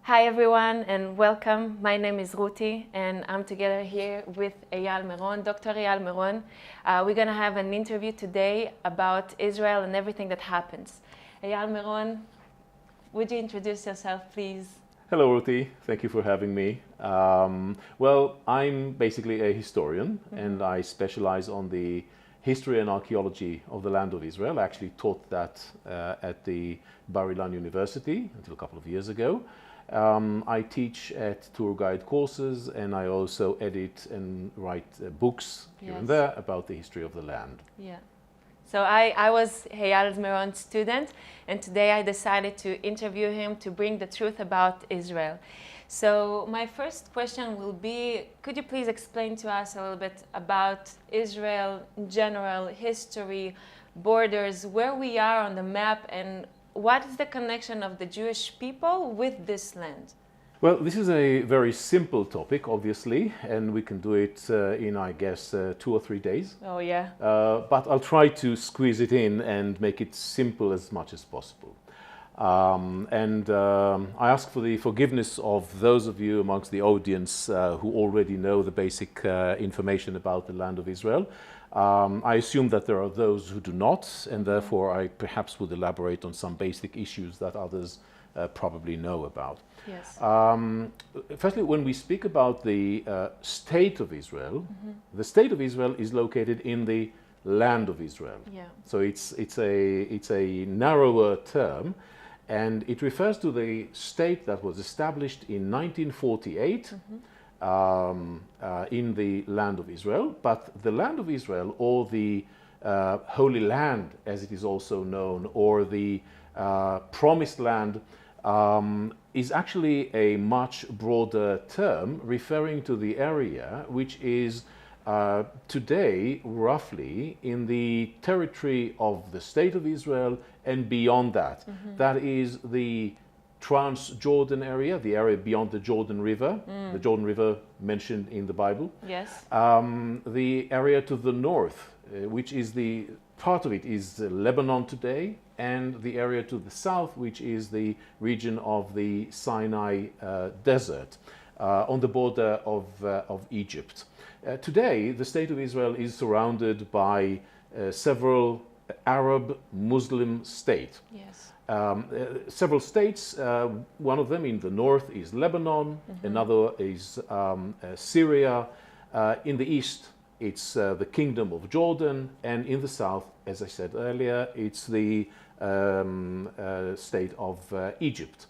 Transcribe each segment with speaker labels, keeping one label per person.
Speaker 1: Hi everyone and welcome. My name is Ruti and I'm together here with Eyal Meron, Dr. Eyal Meron. We're going to have an interview today about Israel and everything that happens. Eyal Meron, would you introduce yourself please?
Speaker 2: Hello Ruti, thank you for having me. Well, I'm basically a historian and I specialize on the history and archaeology of the land of Israel. I actually taught that at the Bar-Ilan University until a couple of years ago. I teach at tour guide courses and I also edit and write books here and there about the history of the land.
Speaker 1: Yeah. So I was Eyal Meron's student and today I decided to interview him to bring the truth about Israel. So my first question will be, could you please explain to us a little bit about Israel in general, history, borders, where we are on the map, and what is the connection of the Jewish people with this land?
Speaker 2: Well, this is a very simple topic, obviously, and we can do it in, I guess, 2 or 3 days.
Speaker 1: Oh, yeah.
Speaker 2: But I'll try to squeeze it in and make it simple as much as possible. I ask for the forgiveness of those of you amongst the audience who already know the basic information about the land of Israel. I assume that there are those who do not, and therefore I perhaps would elaborate on some basic issues that others probably know about.
Speaker 1: Yes.
Speaker 2: Firstly, when we speak about the State of Israel, the State of Israel is located in the land of Israel.
Speaker 1: Yeah.
Speaker 2: So it's a narrower term, and it refers to the state that was established in 1948 in the land of Israel. But the land of Israel, or the Holy Land as it is also known, or the Promised Land, is actually a much broader term referring to the area which is today roughly in the territory of the State of Israel and beyond that. That is the Transjordan area, the area beyond the Jordan River, the Jordan River mentioned in the Bible.
Speaker 1: Yes.
Speaker 2: The area to the north, which is the part of it is Lebanon today, and the area to the south, which is the region of the Sinai desert on the border of Egypt. Today, the State of Israel is surrounded by several Arab Muslim states.
Speaker 1: Yes.
Speaker 2: Several states, one of them in the north is Lebanon, another is Syria. In the east, it's the Kingdom of Jordan, and in the south, as I said earlier, it's the state of Egypt.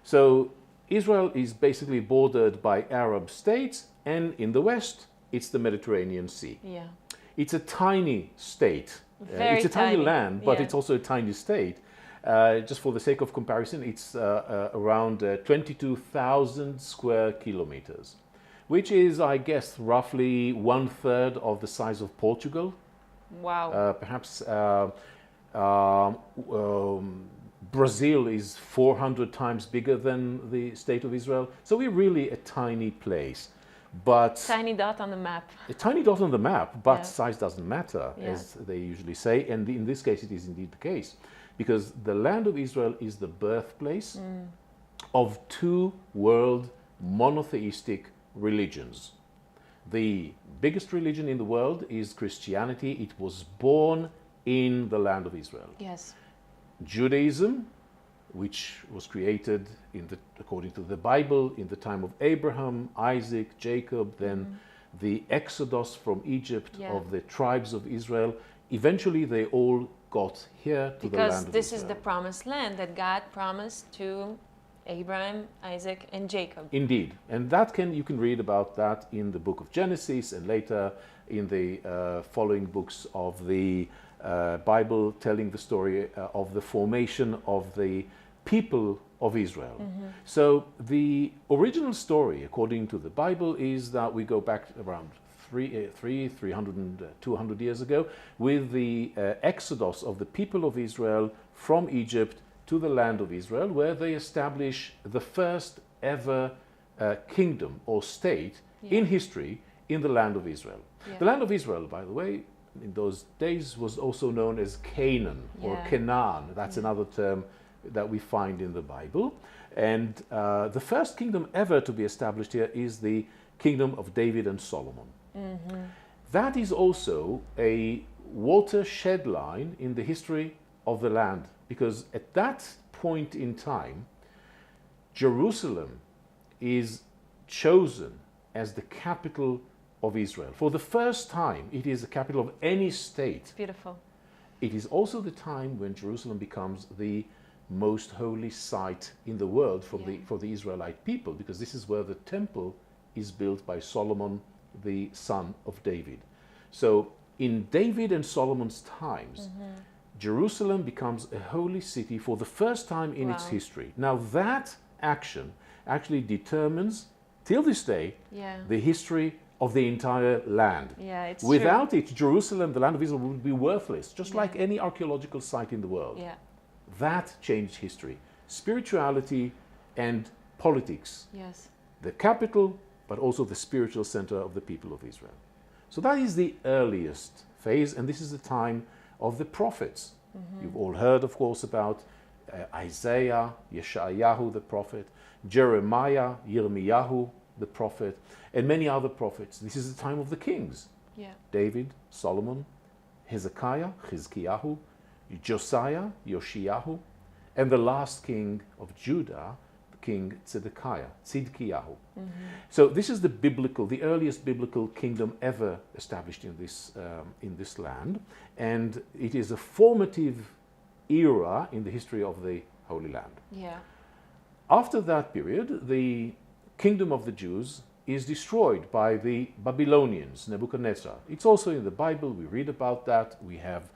Speaker 2: So Israel is basically bordered by Arab states, and in the west, it's the Mediterranean Sea.
Speaker 1: Yeah.
Speaker 2: It's a tiny state. It's a tiny land, but it's also a tiny state. Just for the sake of comparison, it's around 22,000 square kilometers, which is, I guess, roughly 1/3 of the size of Portugal.
Speaker 1: Wow.
Speaker 2: Perhaps Brazil is 400 times bigger than the State of Israel. So we're really a tiny place. But
Speaker 1: Tiny dot on the map.
Speaker 2: a tiny dot on the map, but size doesn't matter, as they usually say. And in this case, it is indeed the case. Because the land of Israel is the birthplace of 2 world monotheistic religions. The biggest religion in the world is Christianity. It was born in the land of Israel.
Speaker 1: Yes.
Speaker 2: Judaism, which was created according to the Bible in the time of Abraham, Isaac, Jacob, then the exodus from Egypt of the tribes of Israel. Eventually, they all got here to the land of Israel.
Speaker 1: Because this is the promised land that God promised to Abraham, Isaac, and Jacob.
Speaker 2: Indeed, and you can read about that in the book of Genesis and later in the following books of the Bible, telling the story of the formation of the people of Israel. So the original story, according to the Bible, is that we go back around 200 years ago with the exodus of the people of Israel from Egypt to the land of Israel, where they establish the first ever kingdom or state in history in the land of Israel. The land of Israel, by the way, in those days was also known as Canaan or Canaan. That's another term that we find in the Bible. And the first kingdom ever to be established here is the kingdom of David and Solomon. That is also a watershed line in the history of the land, because at that point in time, Jerusalem is chosen as the capital of Israel. For the first time, it is the capital of any state.
Speaker 1: It's beautiful.
Speaker 2: It is also the time when Jerusalem becomes the most holy site in the world for the Israelite people, because this is where the temple is built by Solomon, the son of David. So in David and Solomon's times, Jerusalem becomes a holy city for the first time in its history. Now that action actually determines, till this day, the history of the entire land.
Speaker 1: Yeah, it's
Speaker 2: Without
Speaker 1: true.
Speaker 2: it, Jerusalem, the land of Israel, would be worthless, just like any archaeological site in the world.
Speaker 1: Yeah.
Speaker 2: That changed history. Spirituality and politics.
Speaker 1: Yes.
Speaker 2: The capital, but also the spiritual center of the people of Israel. So that is the earliest phase, and this is the time of the prophets. You've all heard, of course, about Isaiah, Yeshayahu, the prophet, Jeremiah, Yirmiyahu, the prophet, and many other prophets. This is the time of the kings.
Speaker 1: Yeah.
Speaker 2: David, Solomon, Hezekiah, Chizkiyahu, Josiah, Yoshiyahu, and the last king of Judah, King Tzidkiyahu. So this is the earliest biblical kingdom ever established in this land, and it is a formative era in the history of the Holy Land.
Speaker 1: Yeah.
Speaker 2: After that period, the kingdom of the Jews is destroyed by the Babylonians, Nebuchadnezzar. It's also in the Bible. We read about that. We have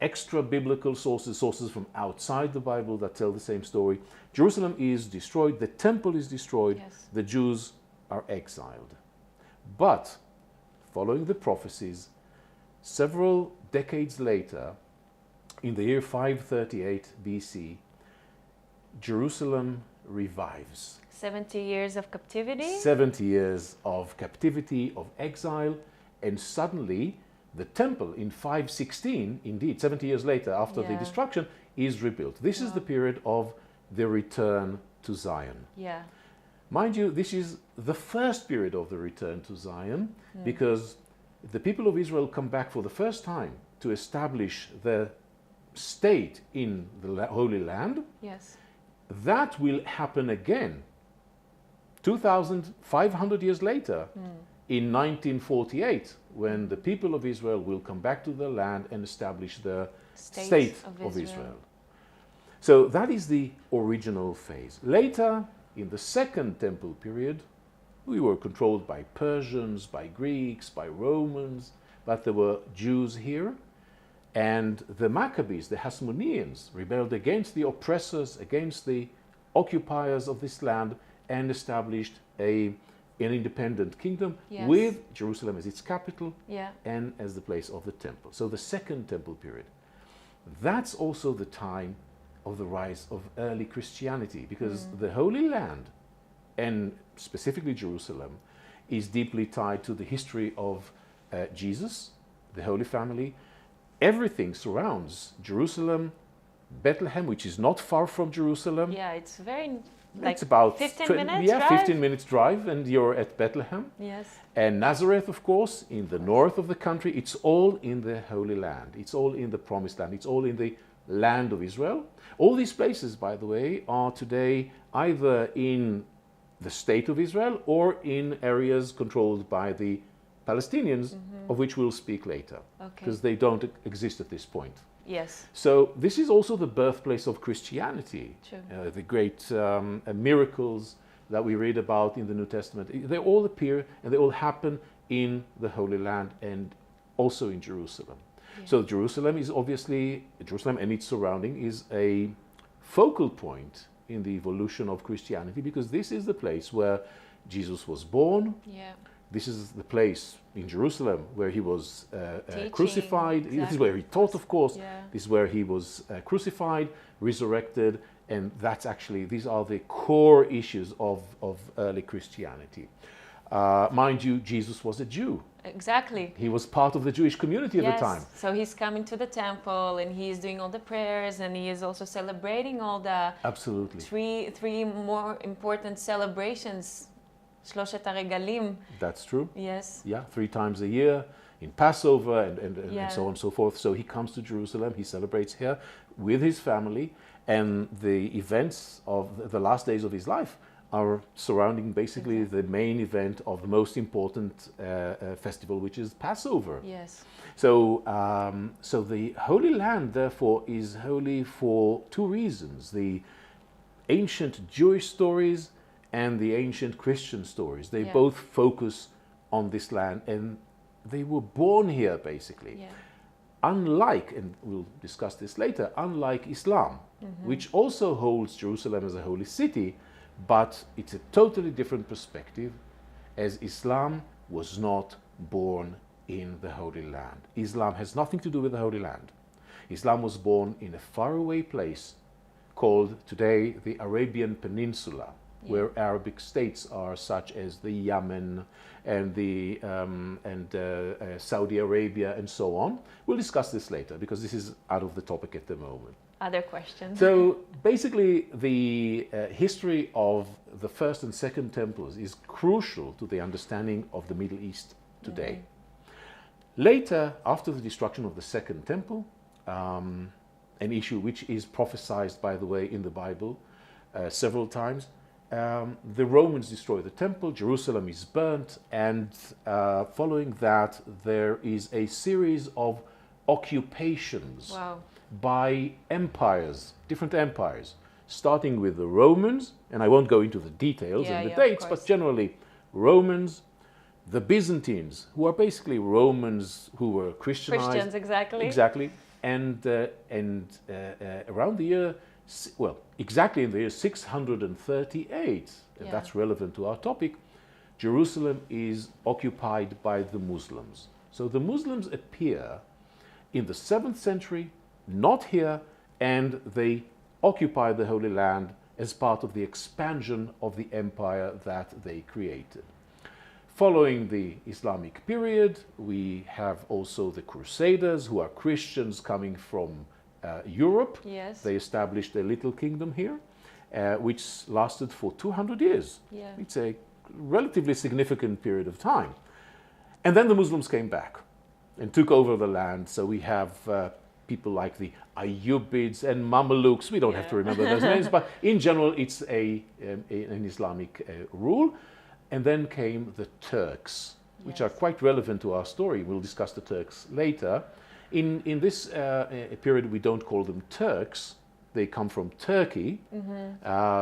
Speaker 2: extra biblical sources from outside the Bible that tell the same story. Jerusalem is destroyed, the temple is destroyed, the Jews are exiled. But following the prophecies, several decades later, in the year 538 BC, Jerusalem revives.
Speaker 1: 70 years of captivity.
Speaker 2: 70 years of captivity, of exile, and suddenly the temple in 516, indeed, 70 years later after the destruction, is rebuilt. This is the period of the return to Zion.
Speaker 1: Yeah.
Speaker 2: Mind you, this is the first period of the return to Zion, because the people of Israel come back for the first time to establish their state in the Holy Land.
Speaker 1: Yes.
Speaker 2: That will happen again 2,500 years later, in 1948, when the people of Israel will come back to the land and establish the state of Israel. So that is the original phase. Later, in the Second Temple period, we were controlled by Persians, by Greeks, by Romans, but there were Jews here. And the Maccabees, the Hasmoneans, rebelled against the oppressors, against the occupiers of this land, and established an independent kingdom with Jerusalem as its capital and as the place of the temple. So the Second Temple period. That's also the time of the rise of early Christianity, because the Holy Land, and specifically Jerusalem, is deeply tied to the history of Jesus, the Holy Family. Everything surrounds Jerusalem, Bethlehem, which is not far from Jerusalem.
Speaker 1: Yeah, it's very...
Speaker 2: it's about
Speaker 1: 15 minutes drive?
Speaker 2: 15 minutes drive, and you're at Bethlehem.
Speaker 1: Yes.
Speaker 2: And Nazareth, of course, in the north of the country. It's all in the Holy Land. It's all in the Promised Land. It's all in the land of Israel. All these places, by the way, are today either in the state of Israel or in areas controlled by the Palestinians, of which we'll speak later, because they don't exist at this point.
Speaker 1: Yes.
Speaker 2: So this is also the birthplace of Christianity. The great miracles that we read about in the New Testament, they all appear and they all happen in the Holy Land and also in Jerusalem. So Jerusalem is obviously, Jerusalem and its surrounding is a focal point in the evolution of Christianity, because this is the place where Jesus was born. This is the place in Jerusalem where he was crucified. This is where he taught, of course. This is where he was crucified, resurrected, and that's actually, these are the core issues of early Christianity. Mind you, Jesus was a Jew.
Speaker 1: exactly.
Speaker 2: He was part of the Jewish community at the time.
Speaker 1: So he's coming to the temple and he's doing all the prayers, and he is also celebrating all the
Speaker 2: Absolutely.
Speaker 1: three more important celebrations. שלושת הרגלים.
Speaker 2: That's true.
Speaker 1: Yes.
Speaker 2: Yeah, 3 times a year in Passover and so on and so forth. So he comes to Jerusalem, he celebrates here with his family, and the events of the last days of his life are surrounding basically the main event of the most important festival, which is Passover.
Speaker 1: Yes.
Speaker 2: So, so the Holy Land, therefore, is holy for 2 reasons: the ancient Jewish stories and the ancient Christian stories. They both focus on this land, and they were born here, basically.
Speaker 1: Yeah.
Speaker 2: Unlike, and we'll discuss this later, unlike Islam, which also holds Jerusalem as a holy city, but it's a totally different perspective, as Islam was not born in the Holy Land. Islam has nothing to do with the Holy Land. Islam was born in a faraway place called today the Arabian Peninsula, where Arabic states are such as the Yemen and the Saudi Arabia and so on. We'll discuss this later because this is out of the topic at the moment.
Speaker 1: Other questions?
Speaker 2: So basically the history of the first and second temples is crucial to the understanding of the Middle East today. Later, after the destruction of the second temple, an issue which is prophesied, by the way, in the Bible several times, the Romans destroy the temple, Jerusalem is burnt, and following that there is a series of occupations by empires, different empires, starting with the Romans, and I won't go into the details and the dates, but generally Romans, the Byzantines, who are basically Romans who were Christianized.
Speaker 1: Christians, exactly.
Speaker 2: Exactly. And around the year, well, exactly in the year 638, and that's relevant to our topic, Jerusalem is occupied by the Muslims. So the Muslims appear in the 7th century, not here, and they occupy the Holy Land as part of the expansion of the empire that they created. Following the Islamic period, we have also the Crusaders, who are Christians coming from Europe.
Speaker 1: Yes.
Speaker 2: They established a little kingdom here, which lasted for 200 years.
Speaker 1: Yeah.
Speaker 2: It's a relatively significant period of time. And then the Muslims came back and took over the land. So we have people like the Ayyubids and Mamelukes. We don't have to remember those names, but in general, it's an Islamic rule. And then came the Turks, which are quite relevant to our story. We'll discuss the Turks later. In this period, we don't call them Turks. They come from Turkey.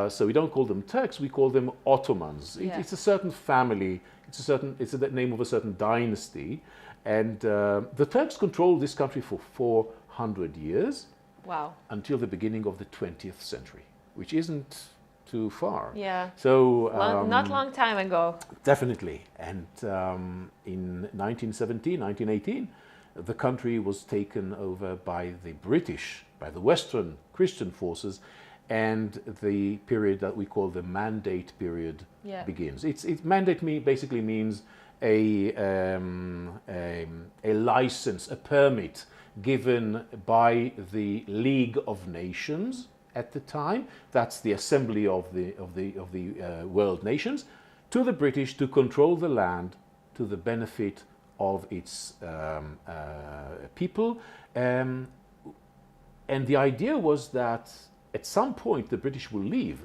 Speaker 2: So we don't call them Turks, we call them Ottomans. It's a certain family, it's the name of a certain dynasty. And the Turks controlled this country for 400 years.
Speaker 1: Wow. Until
Speaker 2: the beginning of the 20th century, which isn't too far.
Speaker 1: Yeah.
Speaker 2: So
Speaker 1: not long time ago.
Speaker 2: Definitely. And in 1917, 1918, the country was taken over by the British, by the Western Christian forces, and the period that we call the Mandate period begins. Mandate basically means a license, a permit given by the League of Nations at the time. That's the assembly of the world nations, to the British to control the land to the benefit of its people. And the idea was that at some point the British will leave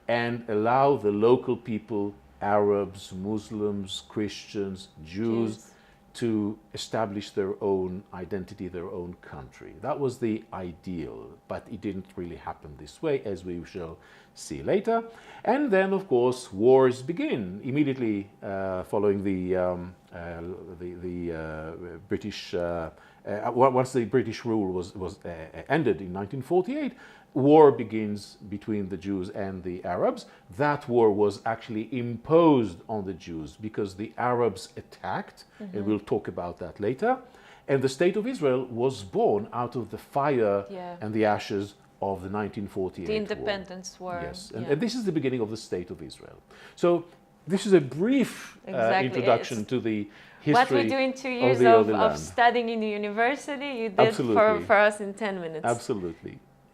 Speaker 2: and allow the local people, Arabs, Muslims, Christians, Jews, to establish their own identity, their own country. That was the ideal, but it didn't really happen this way, as we shall see later. And then, of course, wars begin immediately following the British. Once the British rule was ended in 1948, war begins between the Jews and the Arabs. That war was actually imposed on the Jews because the Arabs attacked, and we'll talk about that later. And the State of Israel was born out of the fire and the ashes of the 1948
Speaker 1: The Independence War.
Speaker 2: Yes, and this is the beginning of the State of Israel. So this is a brief
Speaker 1: Exactly.
Speaker 2: introduction to the history
Speaker 1: what we do in 2 years
Speaker 2: of the
Speaker 1: of
Speaker 2: Holy Land.
Speaker 1: studying in the university, you did
Speaker 2: Absolutely.
Speaker 1: for us in 10 minutes.
Speaker 2: Absolutely.